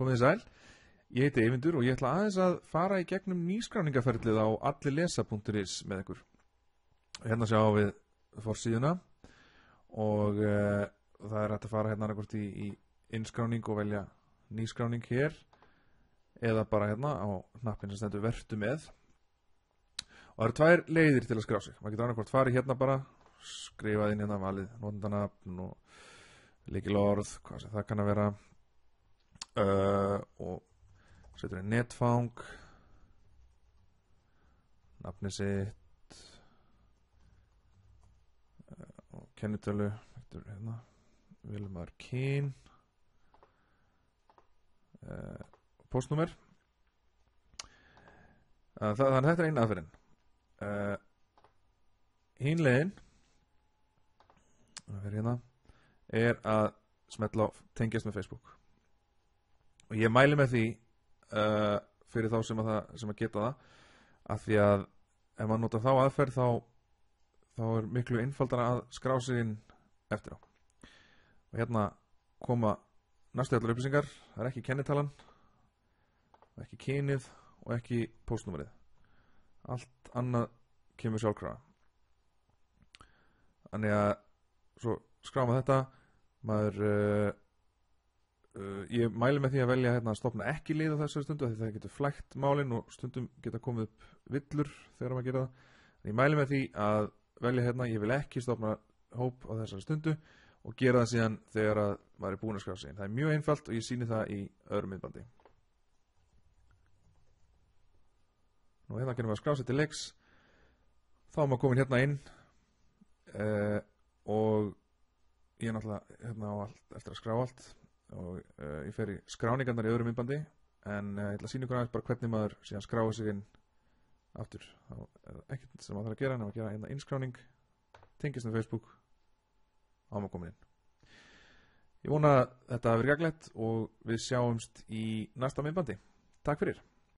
Komið þið sæl, ég heiti Eyvindur og ég ætla aðeins að fara í gegnum nýskráningaferlið á allirlesa.is með ykkur. Hérna sjáum við forsíðuna og það er hægt að fara hérna annarkvort í innskráning og velja nýskráning hér eða bara hérna á hnappinn sem stendur vertu með. Og það eru tvær leiðir til að skrá sig. Maður getur annarkvort farið hérna bara, skrifað inn hérna valið notendanafn og lykilorð, hvað sem það kann að vera. Og setur inn netfang, nafnið sitt og kennitölu, hérna, Vilmar Kyn, postnúmer. Þannig að þetta er einn aðferðin. Hinn leiðin hérna, er að smetla á tengjast með Facebook. Og ég mæli með því fyrir þá sem að geta það, af því að ef maður notar þá aðferð þá er miklu einfaldara að skrá sig inn eftir á. Og hérna koma næstu allar upplýsingar, það er ekki kennitalan, ekki kynið og ekki postnúmerið. Allt annað kemur sjálfkrafa. Þannig að svo skráma þetta, ég mæli með því að velja hérna að stofna ekki lið á þessari stundu, því það getur flækt málin og stundum geta komið upp villur þegar maður gera það. Ég mæli með því að velja hérna, ég vil ekki stofna hóp á þessari stundu og gera það síðan þegar að maður er búin að skrá sig inn. Það er mjög einfalt og ég sýni það í öðru myndbandi. Nú hérna gerum við að skrá sig til leiks. Þá er maður komin hérna inn og ég er náttúrulega hérna á allt eftir að skrá allt og ég fer í skráningarnar í öðru myndbandi, en ég ætla að sýna ykkur aðeins bara hvernig maður síðan skráði sig inn aftur. Þá er ekkert sem maður þarf að gera en að gera hérna innskráning, tengist með Facebook, á maður komin inn. Ég vona að þetta hafi verið gagnlegt og við sjáumst í næsta myndbandi. Takk fyrir.